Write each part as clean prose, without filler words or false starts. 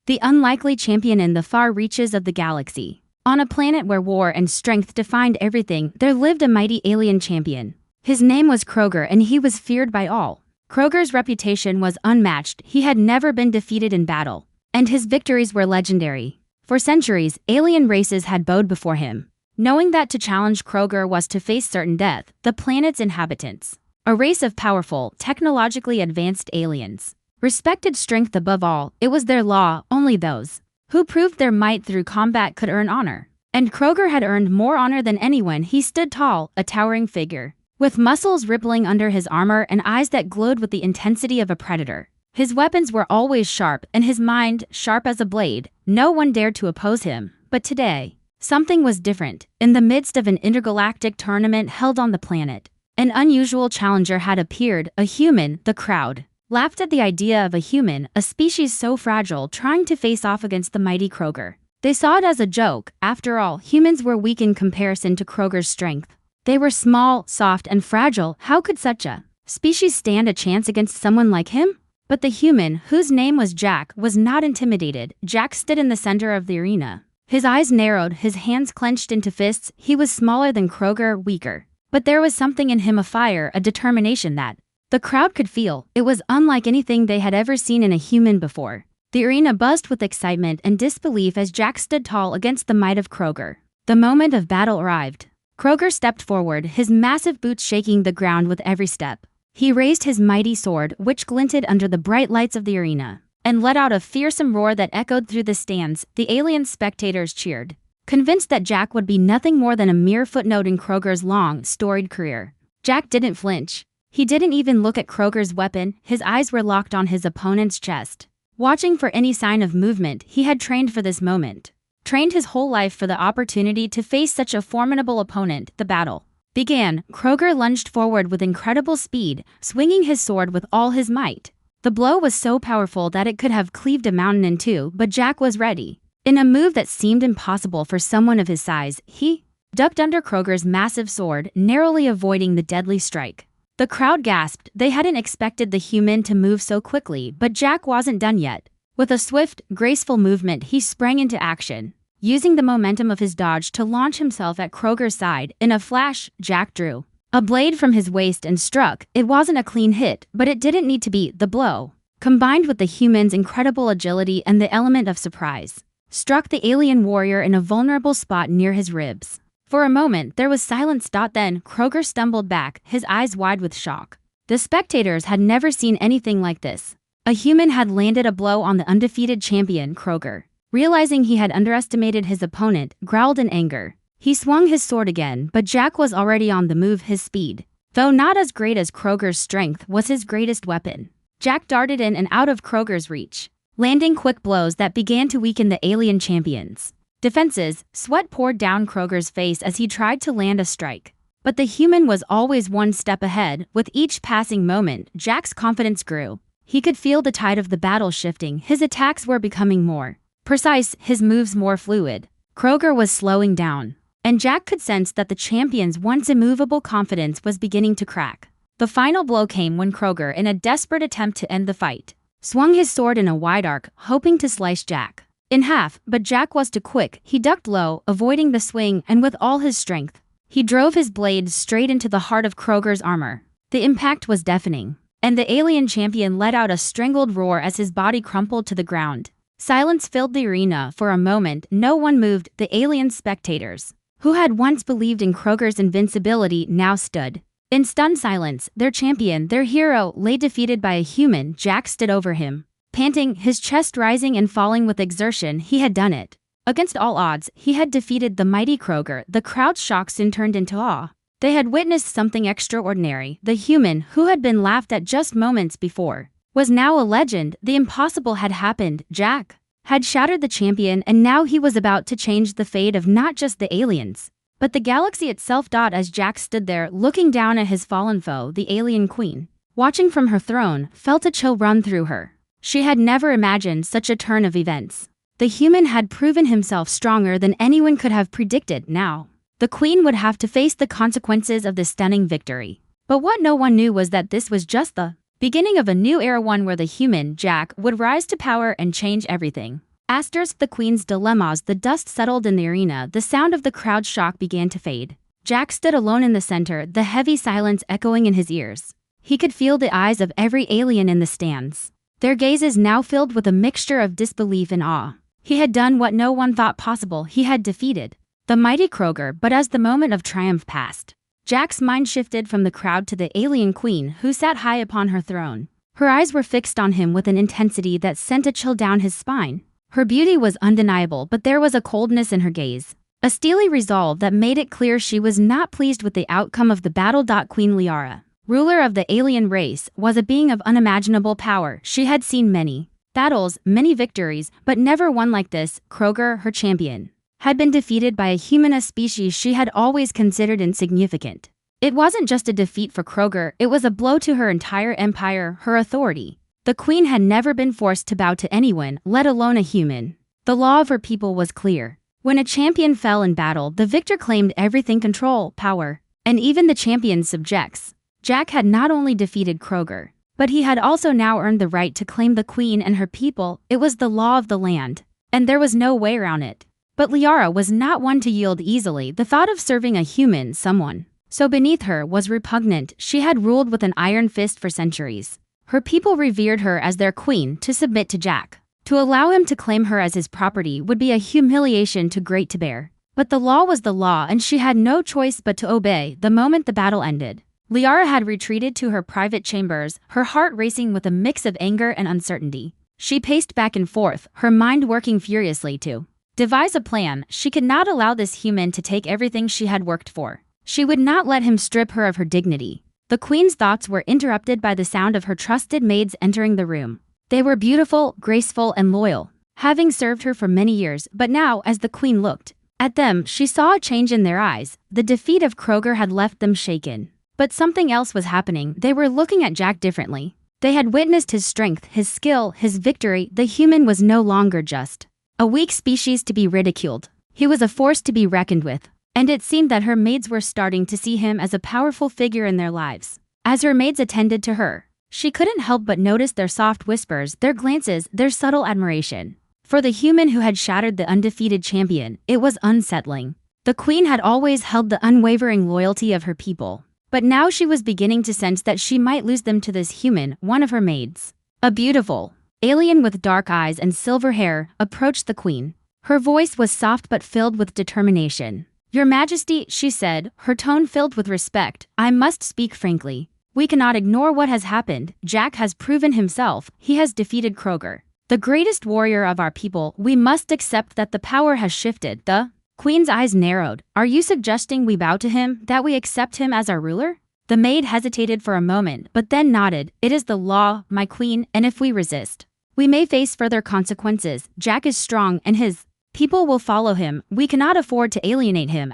the unlikely champion in the far reaches of the galaxy. On a planet where war and strength defined everything, there lived a mighty alien champion. His name was Kroger, and he was feared by all. Kroger's reputation was unmatched. He had never been defeated in battle, and his victories were legendary. For centuries, alien races had bowed before him, knowing that to challenge Kroger was to face certain death. The planet's inhabitants, a race of powerful, technologically advanced aliens, respected strength above all. It was their law. Only those who proved their might through combat could earn honor. And Kroger had earned more honor than anyone. He stood tall, a towering figure, with muscles rippling under his armor and eyes that glowed with the intensity of a predator. His weapons were always sharp, and his mind sharp as a blade. No one dared to oppose him. But today, something was different. In the midst of an intergalactic tournament held on the planet, an unusual challenger had appeared, a human. The crowd laughed at the idea of a human, a species so fragile, trying to face off against the mighty Kroger. They saw it as a joke. After all, humans were weak in comparison to Kroger's strength. They were small, soft, and fragile. How could such a species stand a chance against someone like him? But the human, whose name was Jack, was not intimidated. Jack stood in the center of the arena. His eyes narrowed, his hands clenched into fists. He was smaller than Kroger, weaker. But there was something in him, a fire, a determination that the crowd could feel. It was unlike anything they had ever seen in a human before. The arena buzzed with excitement and disbelief as Jack stood tall against the might of Kroger. The moment of battle arrived. Kroger stepped forward, his massive boots shaking the ground with every step. He raised his mighty sword, which glinted under the bright lights of the arena, and let out a fearsome roar that echoed through the stands. The alien spectators cheered, convinced that Jack would be nothing more than a mere footnote in Kroger's long, storied career. Jack didn't flinch. He didn't even look at Kroger's weapon. His eyes were locked on his opponent's chest, watching for any sign of movement. He had trained for this moment, trained his whole life for the opportunity to face such a formidable opponent. The battle began. Kroger lunged forward with incredible speed, swinging his sword with all his might. The blow was so powerful that it could have cleaved a mountain in two, but Jack was ready. In a move that seemed impossible for someone of his size, he ducked under Kroger's massive sword, narrowly avoiding the deadly strike. The crowd gasped. They hadn't expected the human to move so quickly, but Jack wasn't done yet. With a swift, graceful movement, he sprang into action, using the momentum of his dodge to launch himself at Kroger's side. In a flash, Jack drew a blade from his waist and struck. It wasn't a clean hit, but it didn't need to be. The blow, combined with the human's incredible agility and the element of surprise, struck the alien warrior in a vulnerable spot near his ribs. For a moment, there was silence. Then, Kroger stumbled back, his eyes wide with shock. The spectators had never seen anything like this. A human had landed a blow on the undefeated champion. Kroger, realizing he had underestimated his opponent, growled in anger. He swung his sword again, but Jack was already on the move. His speed, though not as great as Kroger's strength, was his greatest weapon. Jack darted in and out of Kroger's reach, landing quick blows that began to weaken the alien champion's defenses. Sweat poured down Kroger's face as he tried to land a strike. But the human was always one step ahead. With each passing moment, Jack's confidence grew. He could feel the tide of the battle shifting. His attacks were becoming more precise, his moves more fluid. Kroger was slowing down, and Jack could sense that the champion's once immovable confidence was beginning to crack. The final blow came when Kroger, in a desperate attempt to end the fight, swung his sword in a wide arc, hoping to slice Jack in half, but Jack was too quick. He ducked low, avoiding the swing, and with all his strength, he drove his blade straight into the heart of Kroger's armor. The impact was deafening, and the alien champion let out a strangled roar as his body crumpled to the ground. Silence filled the arena. For a moment, no one moved. The alien spectators, who had once believed in Kroger's invincibility, now stood in stunned silence. Their champion, their hero, lay defeated by a human. Jack stood over him, panting, his chest rising and falling with exertion. He had done it. Against all odds, he had defeated the mighty Kroger. The crowd's shock soon turned into awe. They had witnessed something extraordinary. The human, who had been laughed at just moments before, was now a legend. The impossible had happened. Jack had shattered the champion, and now he was about to change the fate of not just the aliens, but the galaxy itself. As Jack stood there, looking down at his fallen foe, the alien queen, watching from her throne, felt a chill run through her. She had never imagined such a turn of events. The human had proven himself stronger than anyone could have predicted. Now, the queen would have to face the consequences of this stunning victory. But what no one knew was that this was just the beginning of a new era, one where the human, Jack, would rise to power and change everything. Asterisk the queen's dilemmas. The dust settled in the arena, the sound of the crowd's shock began to fade. Jack stood alone in the center, the heavy silence echoing in his ears. He could feel the eyes of every alien in the stands. Their gazes now filled with a mixture of disbelief and awe. He had done what no one thought possible. He had defeated the mighty Kroger, but as the moment of triumph passed, Jack's mind shifted from the crowd to the alien queen who sat high upon her throne. Her eyes were fixed on him with an intensity that sent a chill down his spine. Her beauty was undeniable, but there was a coldness in her gaze, a steely resolve that made it clear she was not pleased with the outcome of the battle. Queen Liara, ruler of the alien race, was a being of unimaginable power. She had seen many battles, many victories, but never one like this. Kroger, her champion, had been defeated by a human, a species she had always considered insignificant. It wasn't just a defeat for Kroger, it was a blow to her entire empire, her authority. The queen had never been forced to bow to anyone, let alone a human. The law of her people was clear. When a champion fell in battle, the victor claimed everything: control, power, and even the champion's subjects. Jack had not only defeated Kroger, but he had also now earned the right to claim the queen and her people. It was the law of the land, and there was no way around it. But Liara was not one to yield easily. The thought of serving a human, someone so beneath her, was repugnant. She had ruled with an iron fist for centuries. Her people revered her as their queen. To submit to Jack, to allow him to claim her as his property, would be a humiliation too great to bear. But the law was the law, and she had no choice but to obey. The moment the battle ended, Liara had retreated to her private chambers, her heart racing with a mix of anger and uncertainty. She paced back and forth, her mind working furiously to devise a plan. She could not allow this human to take everything she had worked for. She would not let him strip her of her dignity. The queen's thoughts were interrupted by the sound of her trusted maids entering the room. They were beautiful, graceful, and loyal, having served her for many years, but now, as the queen looked at them, she saw a change in their eyes. The defeat of Kroger had left them shaken. But something else was happening. They were looking at Jack differently. They had witnessed his strength, his skill, his victory. The human was no longer just a weak species to be ridiculed. He was a force to be reckoned with. And it seemed that her maids were starting to see him as a powerful figure in their lives. As her maids attended to her, she couldn't help but notice their soft whispers, their glances, their subtle admiration. For the human who had shattered the undefeated champion, it was unsettling. The queen had always held the unwavering loyalty of her people, but now she was beginning to sense that she might lose them to this human. One of her maids, a beautiful alien with dark eyes and silver hair, approached the queen. Her voice was soft but filled with determination. "Your Majesty," she said, her tone filled with respect, "I must speak frankly. We cannot ignore what has happened. Jack has proven himself. He has defeated Kroger, the greatest warrior of our people. We must accept that the power has shifted." The queen's eyes narrowed. "Are you suggesting we bow to him, that we accept him as our ruler?" The maid hesitated for a moment, but then nodded. "It is the law, my queen, and if we resist, we may face further consequences. Jack is strong, and his people will follow him. We cannot afford to alienate him."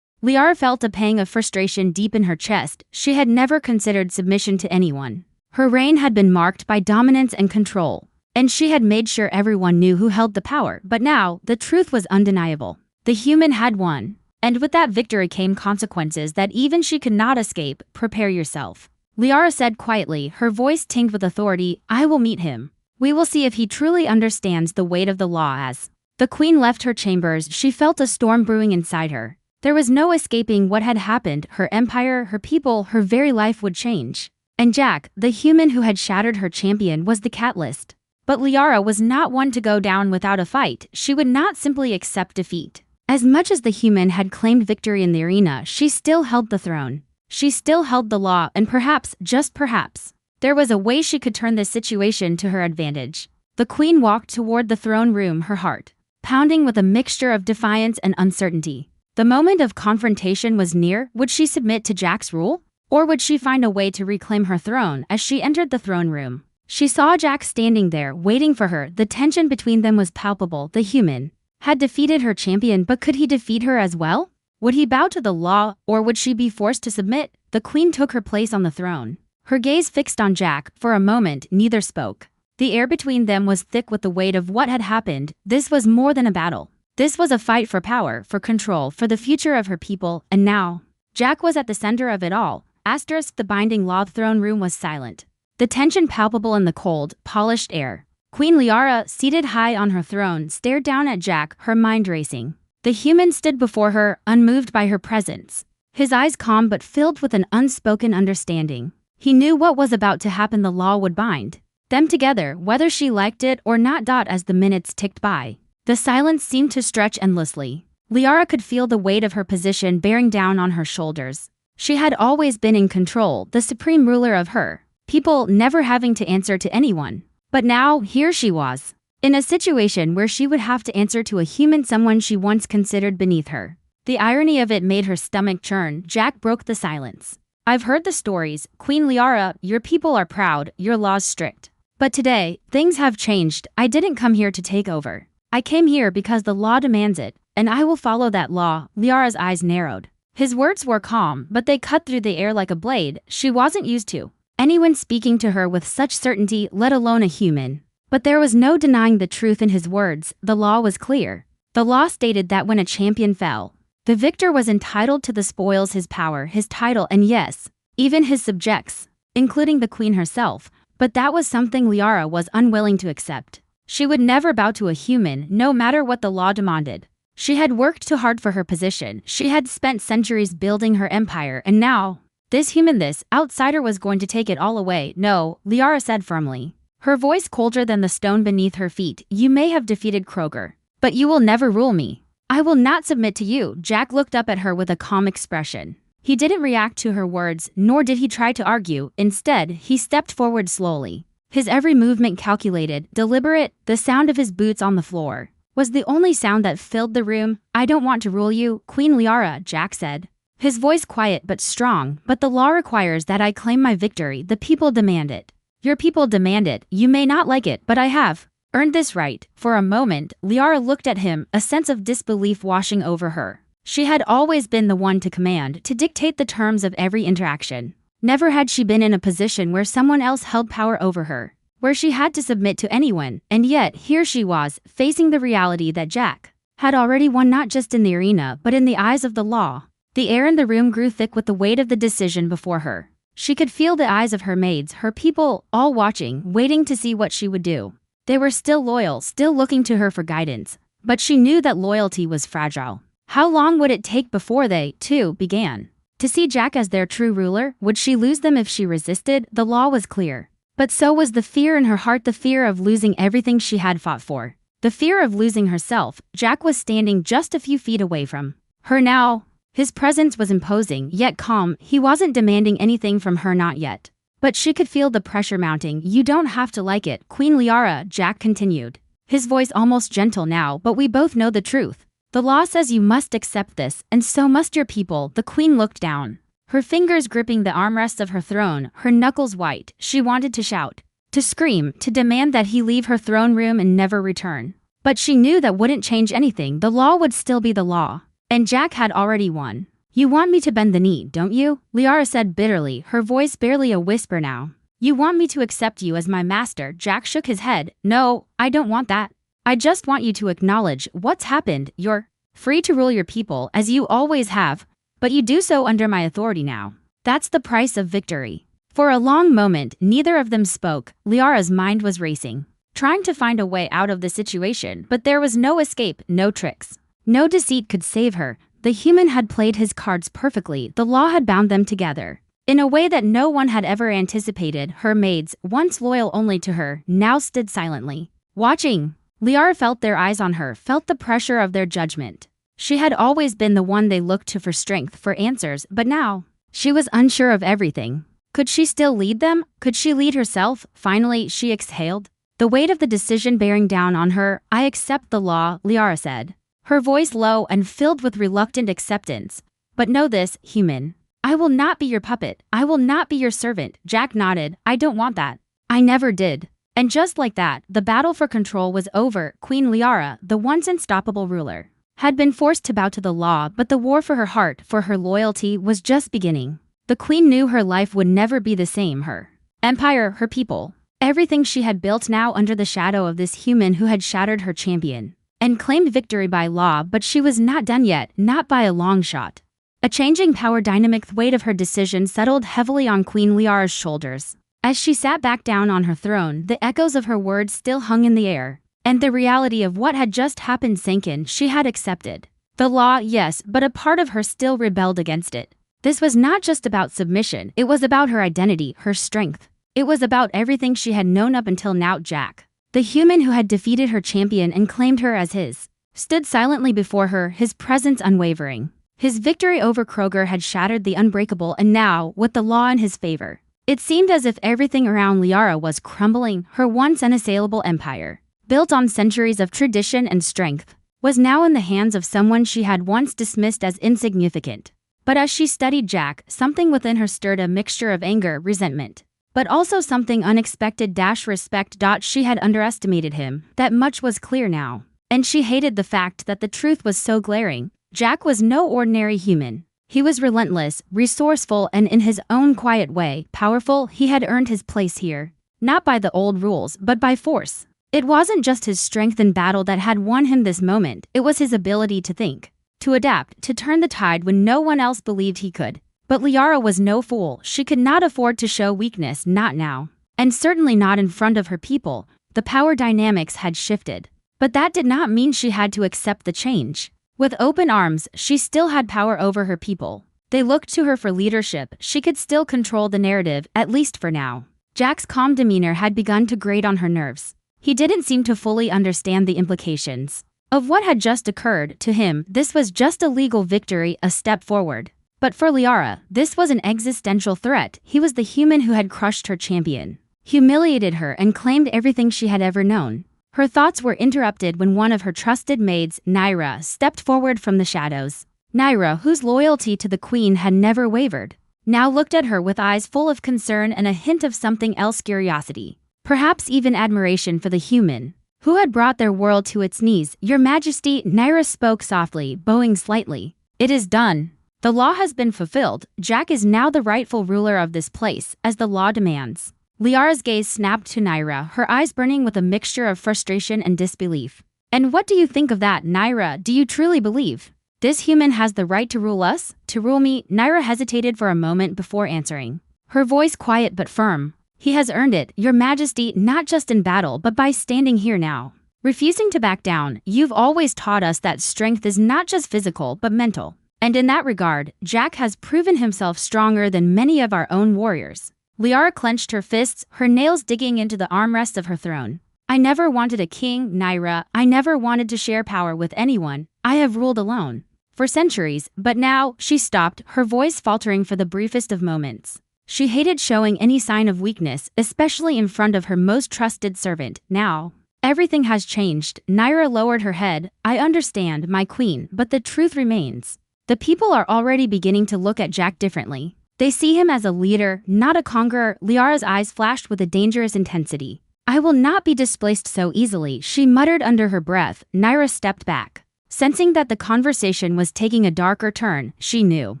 Liara felt a pang of frustration deep in her chest. She had never considered submission to anyone. Her reign had been marked by dominance and control, and she had made sure everyone knew who held the power. But now, the truth was undeniable. The human had won, and with that victory came consequences that even she could not escape. "Prepare yourself," Liara said quietly, her voice tinged with authority. "I will meet him. We will see if he truly understands the weight of the law." As the queen left her chambers, she felt a storm brewing inside her. There was no escaping what had happened. Her empire, her people, her very life would change. And Jack, the human who had shattered her champion, was the catalyst. But Liara was not one to go down without a fight. She would not simply accept defeat. As much as the human had claimed victory in the arena, she still held the throne. She still held the law, and perhaps, just perhaps, there was a way she could turn this situation to her advantage. The queen walked toward the throne room, her heart pounding with a mixture of defiance and uncertainty. The moment of confrontation was near. Would she submit to Jack's rule? Or would she find a way to reclaim her throne? As she entered the throne room, she saw Jack standing there, waiting for her. The tension between them was palpable. The human had defeated her champion, but could he defeat her as well? Would he bow to the law, or would she be forced to submit? The queen took her place on the throne, her gaze fixed on Jack. For a moment, neither spoke. The air between them was thick with the weight of what had happened. This was more than a battle. This was a fight for power, for control, for the future of her people, and now, Jack was at the center of it all. The binding law throne room was silent. The tension palpable in the cold, polished air. Queen Liara, seated high on her throne, stared down at Jack, her mind racing. The human stood before her, unmoved by her presence. His eyes calm but filled with an unspoken understanding. He knew what was about to happen. The law would bind them together, whether she liked it or not. As the minutes ticked by, the silence seemed to stretch endlessly. Liara could feel the weight of her position bearing down on her shoulders. She had always been in control, the supreme ruler of her people, never having to answer to anyone. But now, here she was, in a situation where she would have to answer to a human, someone she once considered beneath her. The irony of it made her stomach churn. Jack broke the silence. I've heard the stories, Queen Liara, your people are proud, your laws strict. But today, things have changed. I didn't come here to take over. I came here because the law demands it, and I will follow that law. Liara's eyes narrowed. His words were calm, but they cut through the air like a blade. She wasn't used to anyone speaking to her with such certainty, let alone a human. But there was no denying the truth in his words. The law was clear. The law stated that when a champion fell, the victor was entitled to the spoils, his power, his title, and yes, even his subjects, including the queen herself. But that was something Liara was unwilling to accept. She would never bow to a human, no matter what the law demanded. She had worked too hard for her position. She had spent centuries building her empire, and now, this human, this outsider, was going to take it all away. No, Liara said firmly, her voice colder than the stone beneath her feet. You may have defeated Kroger, but you will never rule me. I will not submit to you. Jack looked up at her with a calm expression. He didn't react to her words, nor did he try to argue. Instead, he stepped forward slowly. His every movement calculated, deliberate. The sound of his boots on the floor was the only sound that filled the room. I don't want to rule you, Queen Liara, Jack said. His voice quiet but strong. But the law requires that I claim my victory. The people demand it. Your people demand it. You may not like it, but I have earned this right. For a moment, Liara looked at him, a sense of disbelief washing over her. She had always been the one to command, to dictate the terms of every interaction. Never had she been in a position where someone else held power over her, where she had to submit to anyone, and yet here she was, facing the reality that Jack had already won, not just in the arena, but in the eyes of the law. The air in the room grew thick with the weight of the decision before her. She could feel the eyes of her maids, her people, all watching, waiting to see what she would do. They were still loyal, still looking to her for guidance, but she knew that loyalty was fragile. How long would it take before they, too, began to see Jack as their true ruler? Would she lose them if she resisted? The law was clear. But so was the fear in her heart, the fear of losing everything she had fought for. The fear of losing herself. Jack was standing just a few feet away from her now. His presence was imposing, yet calm. He wasn't demanding anything from her, not yet. But she could feel the pressure mounting. You don't have to like it, Queen Liara, Jack continued. His voice almost gentle now, but we both know the truth. The law says you must accept this, and so must your people. The queen looked down, her fingers gripping the armrests of her throne, her knuckles white. She wanted to shout, to scream, to demand that he leave her throne room and never return. But she knew that wouldn't change anything. The law would still be the law. And Jack had already won. You want me to bend the knee, don't you? Liara said bitterly, her voice barely a whisper now. You want me to accept you as my master? Jack shook his head. No, I don't want that. I just want you to acknowledge what's happened. You're free to rule your people, as you always have, but you do so under my authority now. That's the price of victory. For a long moment, neither of them spoke. Liara's mind was racing, trying to find a way out of the situation, but there was no escape, no tricks. No deceit could save her. The human had played his cards perfectly. The law had bound them together in a way that no one had ever anticipated. Her maids, once loyal only to her, now stood silently, watching. Liara felt their eyes on her, felt the pressure of their judgment. She had always been the one they looked to for strength, for answers, but now, she was unsure of everything. Could she still lead them? Could she lead herself? Finally, she exhaled, the weight of the decision bearing down on her. I accept the law, Liara said, her voice low and filled with reluctant acceptance. But know this, human. I will not be your puppet. I will not be your servant. Jack nodded. I don't want that. I never did. And just like that, the battle for control was over. Queen Liara, the once unstoppable ruler, had been forced to bow to the law, but the war for her heart, for her loyalty, was just beginning. The queen knew her life would never be the same. Her empire, her people, everything she had built now under the shadow of this human who had shattered her champion and claimed victory by law. But she was not done yet, not by a long shot. A changing power dynamic, the weight of her decision settled heavily on Queen Liara's shoulders. As she sat back down on her throne, the echoes of her words still hung in the air, and the reality of what had just happened sank in. She had accepted the law, yes, but a part of her still rebelled against it. This was not just about submission, it was about her identity, her strength. It was about everything she had known up until now. Jack, the human who had defeated her champion and claimed her as his, stood silently before her, his presence unwavering. His victory over Kroger had shattered the unbreakable, and now, with the law in his favor, it seemed as if everything around Liara was crumbling. Her once unassailable empire, built on centuries of tradition and strength, was now in the hands of someone she had once dismissed as insignificant. But as she studied Jack, something within her stirred a mixture of anger, resentment, but also something unexpected. Respect. She had underestimated him. That much was clear now. And she hated the fact that the truth was so glaring. Jack was no ordinary human. He was relentless, resourceful, and in his own quiet way, powerful. He had earned his place here, not by the old rules, but by force. It wasn't just his strength in battle that had won him this moment, it was his ability to think, to adapt, to turn the tide when no one else believed he could. But Liara was no fool. She could not afford to show weakness, not now. And certainly not in front of her people. The power dynamics had shifted. But that did not mean she had to accept the change. With open arms, she still had power over her people. They looked to her for leadership. She could still control the narrative, at least for now. Jack's calm demeanor had begun to grate on her nerves. He didn't seem to fully understand the implications of what had just occurred. To him, this was just a legal victory, a step forward. But for Liara, this was an existential threat. He was the human who had crushed her champion, humiliated her, and claimed everything she had ever known. Her thoughts were interrupted when one of her trusted maids, Naira, stepped forward from the shadows. Naira, whose loyalty to the queen had never wavered, now looked at her with eyes full of concern and a hint of something else, curiosity, perhaps even admiration for the human who had brought their world to its knees. Your Majesty, Naira spoke softly, bowing slightly. It is done. The law has been fulfilled. Jack is now the rightful ruler of this place, as the law demands. Liara's gaze snapped to Naira, her eyes burning with a mixture of frustration and disbelief. And what do you think of that, Naira? Do you truly believe this human has the right to rule us? To rule me? Naira hesitated for a moment before answering, her voice quiet but firm. He has earned it, Your Majesty, not just in battle but by standing here now, refusing to back down. You've always taught us that strength is not just physical but mental. And in that regard, Jack has proven himself stronger than many of our own warriors. Liara clenched her fists, her nails digging into the armrests of her throne. I never wanted a king, Naira. I never wanted to share power with anyone. I have ruled alone for centuries, but now, she stopped, her voice faltering for the briefest of moments. She hated showing any sign of weakness, especially in front of her most trusted servant. Now, everything has changed. Naira lowered her head. I understand, my queen, but the truth remains. The people are already beginning to look at Jack differently. They see him as a leader, not a conqueror. Liara's eyes flashed with a dangerous intensity. I will not be displaced so easily, she muttered under her breath. Naira stepped back, sensing that the conversation was taking a darker turn. She knew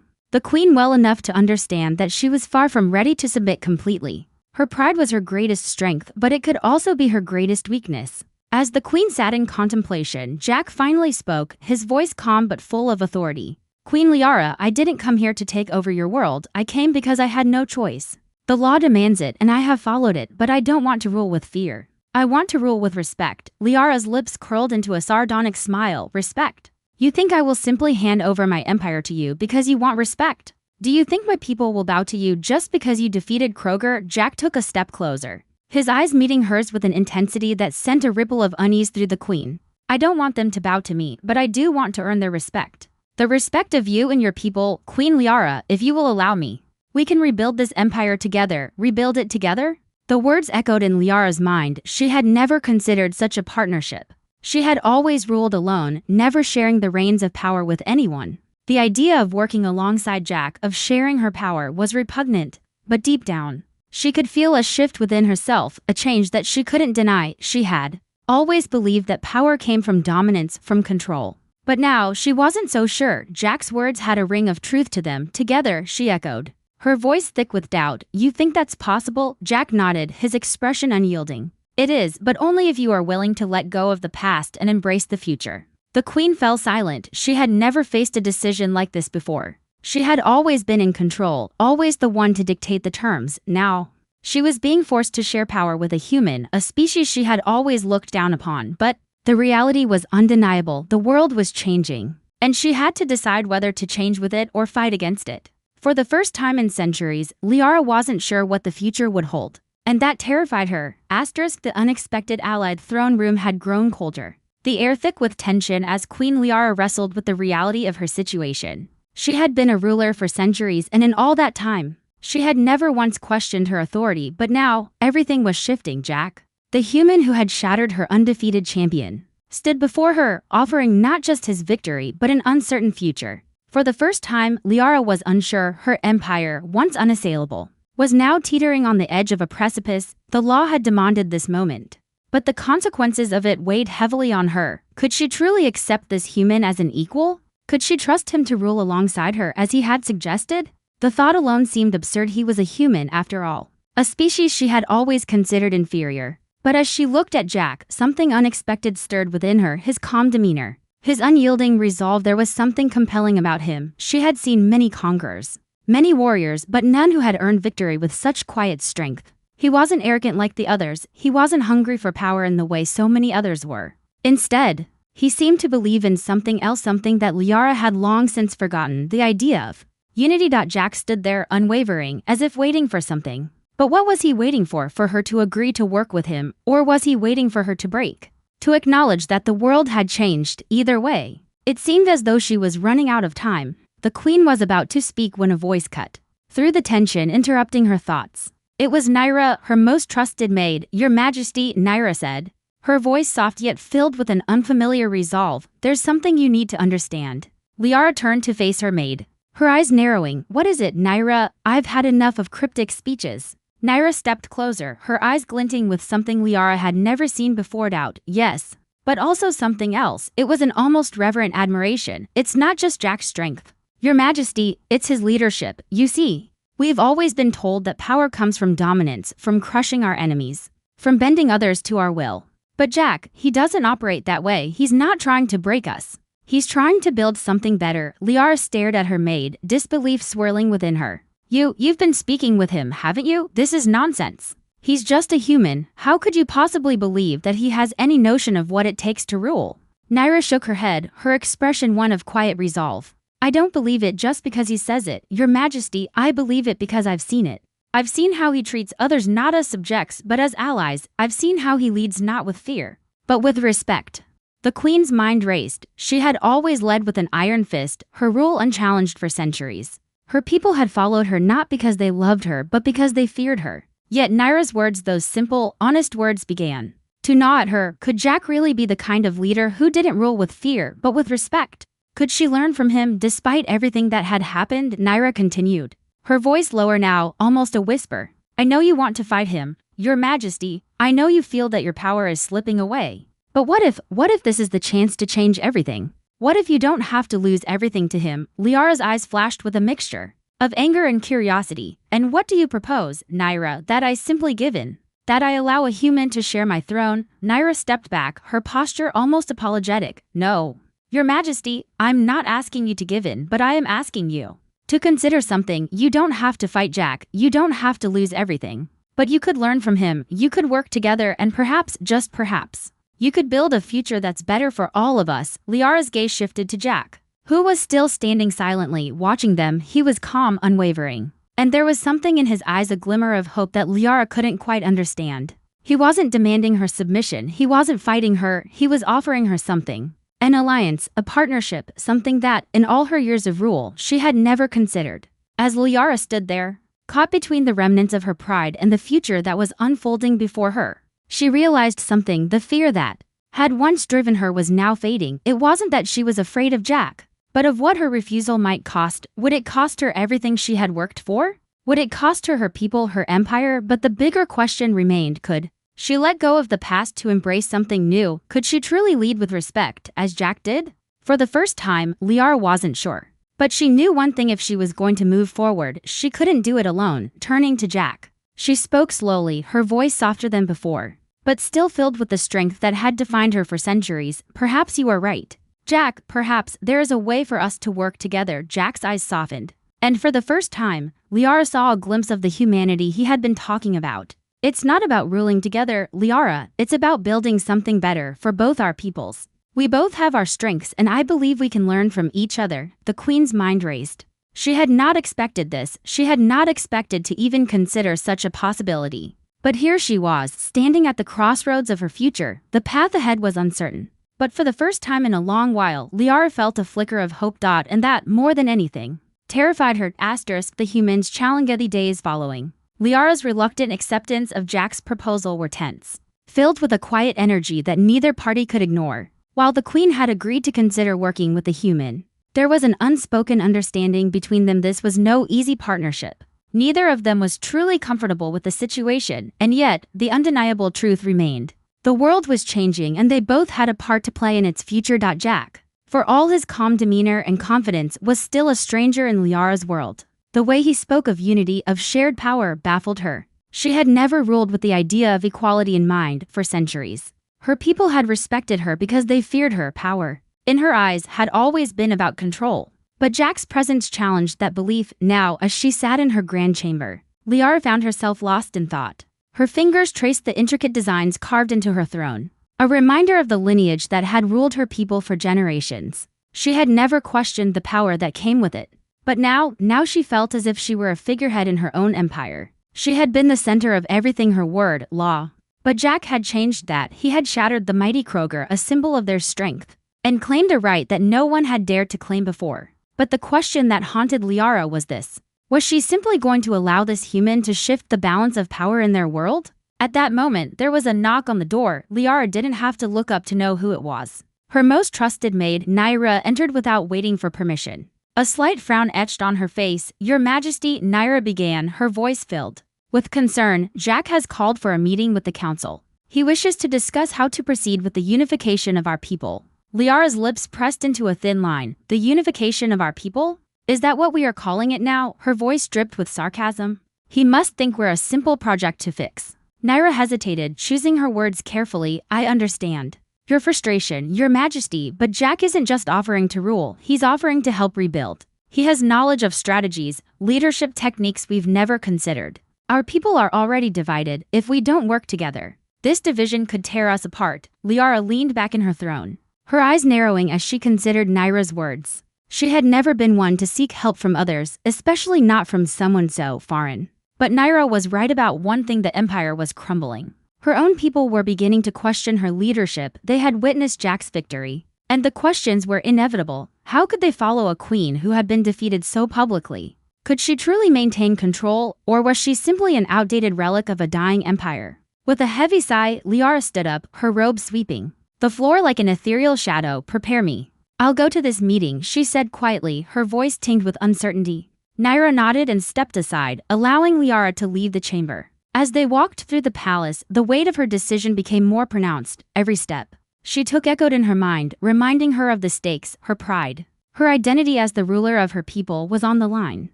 the queen well enough to understand that she was far from ready to submit completely. Her pride was her greatest strength, but it could also be her greatest weakness. As the queen sat in contemplation, Jack finally spoke, his voice calm but full of authority. Queen Liara, I didn't come here to take over your world. I came because I had no choice. The law demands it, and I have followed it, but I don't want to rule with fear. I want to rule with respect. Liara's lips curled into a sardonic smile. Respect? You think I will simply hand over my empire to you because you want respect? Do you think my people will bow to you just because you defeated Kroger? Jack took a step closer, his eyes meeting hers with an intensity that sent a ripple of unease through the queen. I don't want them to bow to me, but I do want to earn their respect. The respect of you and your people, Queen Liara, if you will allow me. We can rebuild this empire together, rebuild it together? The words echoed in Liara's mind. She had never considered such a partnership. She had always ruled alone, never sharing the reins of power with anyone. The idea of working alongside Jack, of sharing her power, was repugnant. But deep down, she could feel a shift within herself, a change that she couldn't deny. She had always believed that power came from dominance, from control. But now, she wasn't so sure. Jack's words had a ring of truth to them. Together, she echoed, her voice thick with doubt. You think that's possible? Jack nodded, his expression unyielding. It is, but only if you are willing to let go of the past and embrace the future. The queen fell silent. She had never faced a decision like this before. She had always been in control, always the one to dictate the terms. Now, She was being forced to share power with a human, a species she had always looked down upon, but the reality was undeniable. The world was changing, and she had to decide whether to change with it or fight against it. For the first time in centuries, Liara wasn't sure what the future would hold, and that terrified her. The unexpected allied throne room had grown colder, the air thick with tension as Queen Liara wrestled with the reality of her situation. She had been a ruler for centuries, and in all that time, she had never once questioned her authority, but now, everything was shifting. Jack, the human who had shattered her undefeated champion, stood before her, offering not just his victory but an uncertain future. For the first time, Liara was unsure. Her empire, once unassailable, was now teetering on the edge of a precipice. The law had demanded this moment, but the consequences of it weighed heavily on her. Could she truly accept this human as an equal? Could she trust him to rule alongside her as he had suggested? The thought alone seemed absurd. He was a human after all, a species she had always considered inferior. But as she looked at Jack, something unexpected stirred within her. His calm demeanor, his unyielding resolve. There was something compelling about him. She had seen many conquerors, many warriors, but none who had earned victory with such quiet strength. He wasn't arrogant like the others. He wasn't hungry for power in the way so many others were. Instead, he seemed to believe in something else, something that Liara had long since forgotten, the idea of unity. Jack stood there unwavering, as if waiting for something. But what was he waiting for? For her to agree to work with him, or was he waiting for her to break? To acknowledge that the world had changed? Either way, it seemed as though she was running out of time. The queen was about to speak when a voice cut through the tension, interrupting her thoughts. It was Naira, her most trusted maid. "Your Majesty," Naira said, her voice soft yet filled with an unfamiliar resolve. "There's something you need to understand." Liara turned to face her maid, her eyes narrowing. "What is it, Naira? I've had enough of cryptic speeches." Naira stepped closer, her eyes glinting with something Liara had never seen before. Doubt, yes, but also something else. It was an almost reverent admiration. "It's not just Jack's strength, Your Majesty, it's his leadership. You see, we've always been told that power comes from dominance, from crushing our enemies, from bending others to our will. But Jack, he doesn't operate that way. He's not trying to break us. He's trying to build something better." Liara stared at her maid, disbelief swirling within her. You've been speaking with him, haven't you? This is nonsense. He's just a human. How could you possibly believe that he has any notion of what it takes to rule?" Naira shook her head, her expression one of quiet resolve. "I don't believe it just because he says it, Your Majesty. I believe it because I've seen it. I've seen how he treats others not as subjects but as allies. I've seen how he leads not with fear, but with respect." The queen's mind raced. She had always led with an iron fist, her rule unchallenged for centuries. Her people had followed her not because they loved her but because they feared her. Yet Naira's words, those simple, honest words, began to gnaw at her. Could Jack really be the kind of leader who didn't rule with fear but with respect? Could she learn from him despite everything that had happened? Naira continued, her voice lower now, almost a whisper. "I know you want to fight him, Your Majesty. I know you feel that your power is slipping away. But what if this is the chance to change everything? What if you don't have to lose everything to him?" Liara's eyes flashed with a mixture of anger and curiosity. "And what do you propose, Naira? That I simply give in? That I allow a human to share my throne?" Naira stepped back, her posture almost apologetic. "No, Your Majesty, I'm not asking you to give in, but I am asking you to consider something. You don't have to fight Jack. You don't have to lose everything. But you could learn from him. You could work together and perhaps, just perhaps, you could build a future that's better for all of us." Liara's gaze shifted to Jack, who was still standing silently, watching them. He was calm, unwavering, and there was something in his eyes, a glimmer of hope that Liara couldn't quite understand. He wasn't demanding her submission, he wasn't fighting her, he was offering her something. An alliance, a partnership, something that, in all her years of rule, she had never considered. As Liara stood there, caught between the remnants of her pride and the future that was unfolding before her, she realized something. The fear that had once driven her was now fading. It wasn't that she was afraid of Jack, but of what her refusal might cost. Would it cost her everything she had worked for? Would it cost her her people, her empire? But the bigger question remained, could she let go of the past to embrace something new? Could she truly lead with respect, as Jack did? For the first time, Liara wasn't sure. But she knew one thing: if she was going to move forward, she couldn't do it alone. Turning to Jack, she spoke slowly, her voice softer than before, but still filled with the strength that had defined her for centuries. "Perhaps you are right, Jack. Perhaps there is a way for us to work together." Jack's eyes softened, And for the first time, Liara saw a glimpse of the humanity he had been talking about. It's not about ruling together, Liara, it's about building something better for both our peoples. We both have our strengths and I believe we can learn from each other, the queen's mind raced. She had not expected this, she had not expected to even consider such a possibility. But here she was, standing at the crossroads of her future. The path ahead was uncertain. But for the first time in a long while, Liara felt a flicker of hope. And that, more than anything, terrified her. The humans challenged the days following. Liara's reluctant acceptance of Jack's proposal were tense, filled with a quiet energy that neither party could ignore. While the queen had agreed to consider working with the human, there was an unspoken understanding between them. This was no easy partnership. Neither of them was truly comfortable with the situation, and yet, the undeniable truth remained. The world was changing and they both had a part to play in its future. Jack, for all his calm demeanor and confidence, was still a stranger in Liara's world. The way he spoke of unity, of shared power, baffled her. She had never ruled with the idea of equality in mind for centuries. Her people had respected her because they feared her power. In her eyes had always been about control. But Jack's presence challenged that belief. Now, as she sat in her grand chamber, Liara found herself lost in thought. Her fingers traced the intricate designs carved into her throne, a reminder of the lineage that had ruled her people for generations. She had never questioned the power that came with it. But now she felt as if she were a figurehead in her own empire. She had been the center of everything, her word, law. But Jack had changed that. He had shattered the mighty Kroger, a symbol of their strength, and claimed a right that no one had dared to claim before. But the question that haunted Liara was this. Was she simply going to allow this human to shift the balance of power in their world? At that moment, there was a knock on the door. Liara didn't have to look up to know who it was. Her most trusted maid, Naira, entered without waiting for permission. A slight frown etched on her face. "Your Majesty," Naira began, her voice filled with concern. "Jack has called for a meeting with the council. He wishes to discuss how to proceed with the unification of our people." Liara's lips pressed into a thin line. "The unification of our people? Is that what we are calling it now?" Her voice dripped with sarcasm. "He must think we're a simple project to fix." Naira hesitated, choosing her words carefully. "I understand your frustration, Your Majesty, but Jack isn't just offering to rule, he's offering to help rebuild. He has knowledge of strategies, leadership techniques we've never considered. Our people are already divided. If we don't work together, this division could tear us apart." Liara leaned back in her throne, her eyes narrowing as she considered Naira's words. She had never been one to seek help from others, especially not from someone so foreign. But Naira was right about one thing: the empire was crumbling. Her own people were beginning to question her leadership. They had witnessed Jack's victory, and the questions were inevitable. How could they follow a queen who had been defeated so publicly? Could she truly maintain control, or was she simply an outdated relic of a dying empire? With a heavy sigh, Liara stood up, her robe sweeping the floor like an ethereal shadow. "Prepare me. I'll go to this meeting," she said quietly, her voice tinged with uncertainty. Naira nodded and stepped aside, allowing Liara to leave the chamber. As they walked through the palace, the weight of her decision became more pronounced. Every step she took echoed in her mind, reminding her of the stakes. Her pride, her identity as the ruler of her people, was on the line.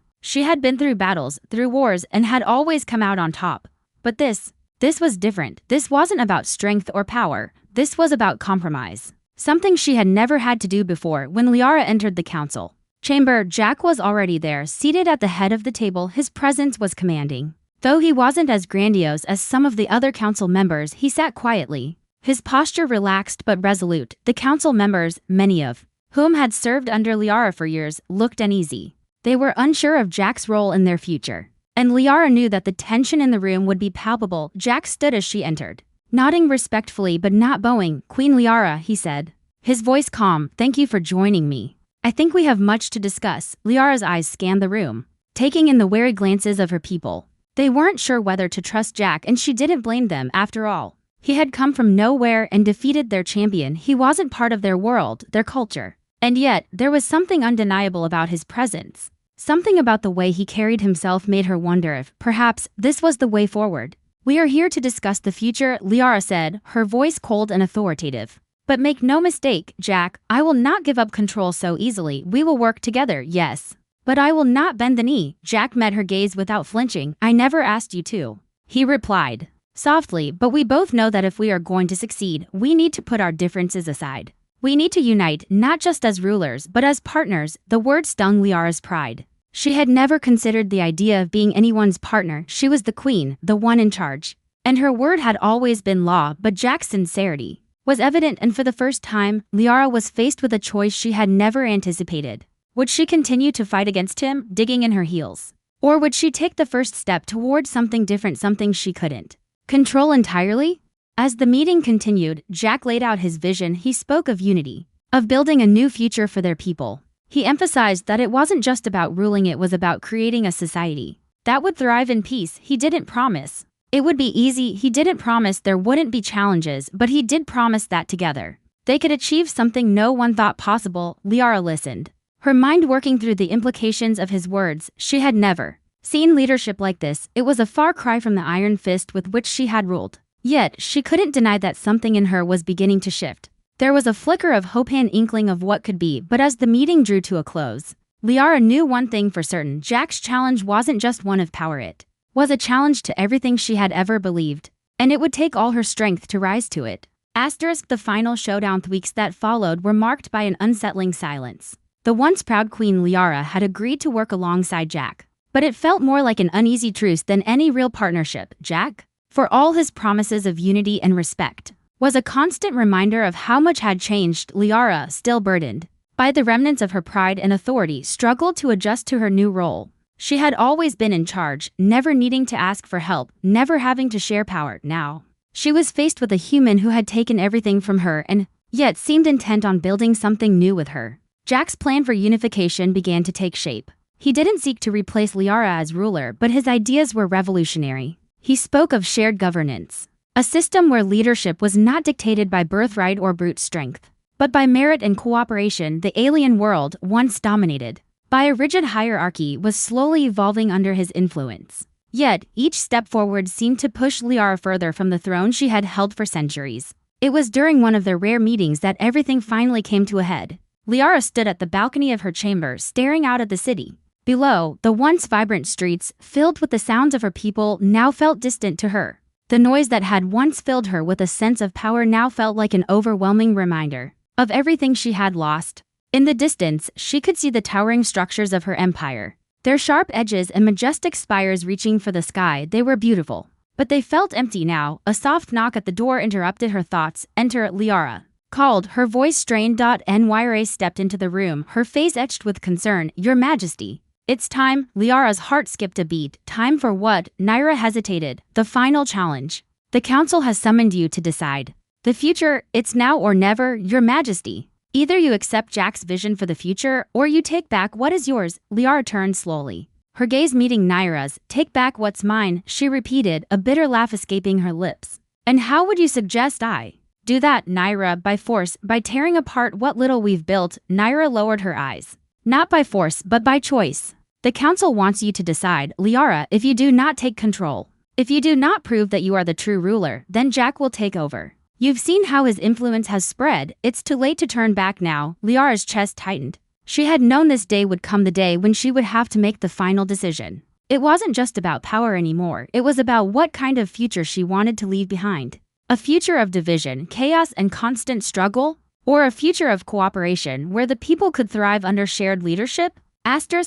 She had been through battles, through wars, and had always come out on top. But this was different. This wasn't about strength or power. This was about compromise. Something she had never had to do before. When Liara entered the council chamber, Jack was already there, seated at the head of the table. His presence was commanding. Though he wasn't as grandiose as some of the other council members, he sat quietly, his posture relaxed but resolute. The council members, many of whom had served under Liara for years, looked uneasy. They were unsure of Jack's role in their future, and Liara knew that the tension in the room would be palpable. Jack stood as she entered, nodding respectfully but not bowing. "Queen Liara," he said, his voice calm, "thank you for joining me. I think we have much to discuss." Liara's eyes scanned the room, taking in the wary glances of her people. They weren't sure whether to trust Jack, and she didn't blame them. After all, he had come from nowhere and defeated their champion. He wasn't part of their world, their culture. And yet, there was something undeniable about his presence. Something about the way he carried himself made her wonder if, perhaps, this was the way forward. "We are here to discuss the future," Liara said, her voice cold and authoritative. "But make no mistake, Jack, I will not give up control so easily. We will work together, yes. But I will not bend the knee." Jack met her gaze without flinching. "I never asked you to," he replied softly, "but we both know that if we are going to succeed, we need to put our differences aside. We need to unite, not just as rulers, but as partners." The word stung Liara's pride. She had never considered the idea of being anyone's partner. She was the queen, the one in charge. And her word had always been law, but Jack's sincerity was evident, and for the first time, Liara was faced with a choice she had never anticipated. Would she continue to fight against him, digging in her heels? Or would she take the first step toward something different, something she couldn't control entirely? As the meeting continued, Jack laid out his vision. He spoke of unity, of building a new future for their people. He emphasized that it wasn't just about ruling, it was about creating a society that would thrive in peace. He didn't promise it would be easy, he didn't promise there wouldn't be challenges, but he did promise that together they could achieve something no one thought possible. Liara listened, her mind working through the implications of his words. She had never seen leadership like this. It was a far cry from the iron fist with which she had ruled. Yet, she couldn't deny that something in her was beginning to shift. There was a flicker of hope, an inkling of what could be, but as the meeting drew to a close, Liara knew one thing for certain: Jack's challenge wasn't just one of power, it was a challenge to everything she had ever believed, and it would take all her strength to rise to it. The final showdown. The weeks that followed were marked by an unsettling silence. The once proud Queen Liara had agreed to work alongside Jack, but it felt more like an uneasy truce than any real partnership. Jack, for all his promises of unity and respect, was a constant reminder of how much had changed. Liara, still burdened by the remnants of her pride and authority, struggled to adjust to her new role. She had always been in charge, never needing to ask for help, never having to share power. Now, she was faced with a human who had taken everything from her and yet seemed intent on building something new with her. Jack's plan for unification began to take shape. He didn't seek to replace Liara as ruler, but his ideas were revolutionary. He spoke of shared governance, a system where leadership was not dictated by birthright or brute strength, but by merit and cooperation. The alien world, once dominated by a rigid hierarchy, was slowly evolving under his influence. Yet, each step forward seemed to push Liara further from the throne she had held for centuries. It was during one of their rare meetings that everything finally came to a head. Liara stood at the balcony of her chamber, staring out at the city. Below, the once vibrant streets, filled with the sounds of her people, now felt distant to her. The noise that had once filled her with a sense of power now felt like an overwhelming reminder of everything she had lost. In the distance, she could see the towering structures of her empire, their sharp edges and majestic spires reaching for the sky. They were beautiful, but they felt empty now. A soft knock at the door interrupted her thoughts. "Enter," Liara called, her voice strained. Nyra stepped into the room, her face etched with concern. "Your Majesty." "It's time." Liara's heart skipped a beat. "Time for what?" Nyra hesitated. "The final challenge. The council has summoned you to decide the future. It's now or never, Your Majesty. Either you accept Jack's vision for the future, or you take back what is yours." Liara turned slowly, her gaze meeting Nyra's. "Take back what's mine," she repeated, a bitter laugh escaping her lips. "And how would you suggest I do that?" "Nyra, by force, by tearing apart what little we've built." Nyra lowered her eyes. "Not by force, but by choice. The council wants you to decide, Liara. If you do not take control, if you do not prove that you are the true ruler, then Jack will take over. You've seen how his influence has spread. It's too late to turn back now." Liara's chest tightened. She had known this day would come, the day when she would have to make the final decision. It wasn't just about power anymore, it was about what kind of future she wanted to leave behind. A future of division, chaos, and constant struggle? Or a future of cooperation where the people could thrive under shared leadership?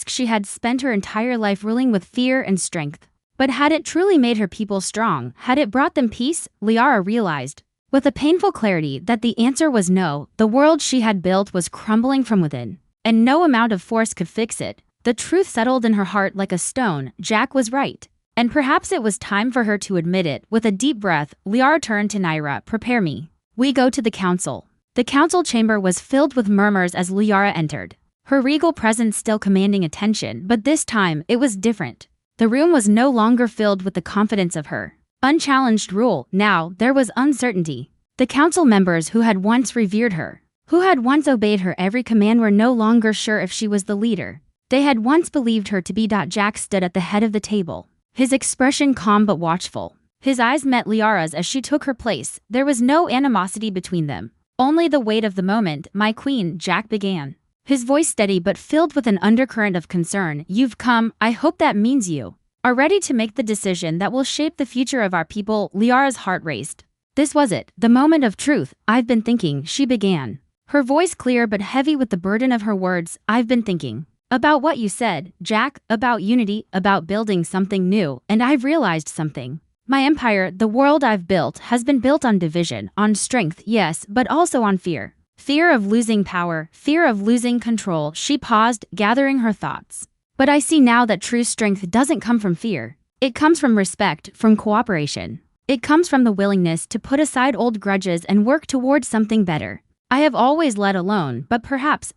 She had spent her entire life ruling with fear and strength. But had it truly made her people strong? Had it brought them peace? Liara realized with a painful clarity that the answer was no. The world she had built was crumbling from within, and no amount of force could fix it. The truth settled in her heart like a stone. Jack was right. And perhaps it was time for her to admit it. With a deep breath, Liara turned to Nyra. "Prepare me. We go to the council." The council chamber was filled with murmurs as Liara entered, her regal presence still commanding attention, but this time, it was different. The room was no longer filled with the confidence of her unchallenged rule. Now, there was uncertainty. The council members who had once revered her, who had once obeyed her every command, were no longer sure if she was the leader they had once believed her to be. Jack stood at the head of the table, his expression calm but watchful. His eyes met Liara's as she took her place. There was no animosity between them, only the weight of the moment. "My queen," Jack began, his voice steady but filled with an undercurrent of concern. "You've come. I hope that means you are ready to make the decision that will shape the future of our people." Liara's heart raced. This was it, the moment of truth. "I've been thinking," she began, her voice clear but heavy with the burden of her words. "I've been thinking About what you said, Jack, about unity, about building something new, and I've realized something. My empire, the world I've built, has been built on division, on strength, yes, but also on fear. Fear of losing power, fear of losing control. She paused, gathering her thoughts. But I see now that true strength doesn't come from fear. It comes from respect, from cooperation. It comes from the willingness to put aside old grudges and work towards something better. I have always led alone, but perhaps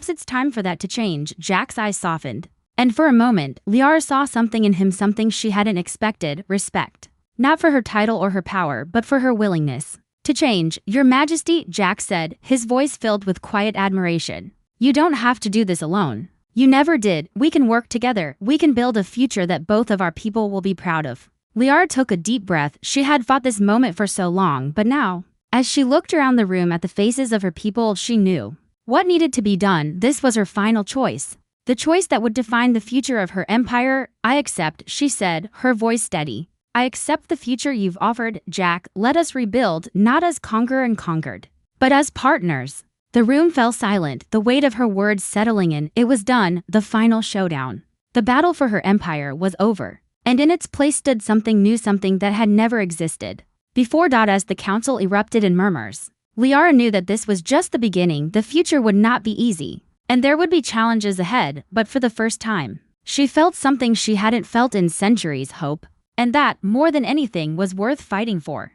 it's time for that to change. Jack's eyes softened. And for a moment, Liara saw something in him, something she hadn't expected, respect. Not for her title or her power, but for her willingness to change. Your Majesty, Jack said, his voice filled with quiet admiration. You don't have to do this alone. You never did. We can work together. We can build a future that both of our people will be proud of. Liara took a deep breath. She had fought this moment for so long, but now, as she looked around the room at the faces of her people, she knew what needed to be done. This was her final choice. The choice that would define the future of her empire. I accept, she said, her voice steady. I accept the future you've offered, Jack. Let us rebuild, not as conqueror and conquered, but as partners. The room fell silent, the weight of her words settling in. It was done, the final showdown. The battle for her empire was over, and in its place stood something new, something that had never existed before. As the council erupted in murmurs, Liara knew that this was just the beginning. The future would not be easy, and there would be challenges ahead, but for the first time, she felt something she hadn't felt in centuries: hope. And that, more than anything, was worth fighting for.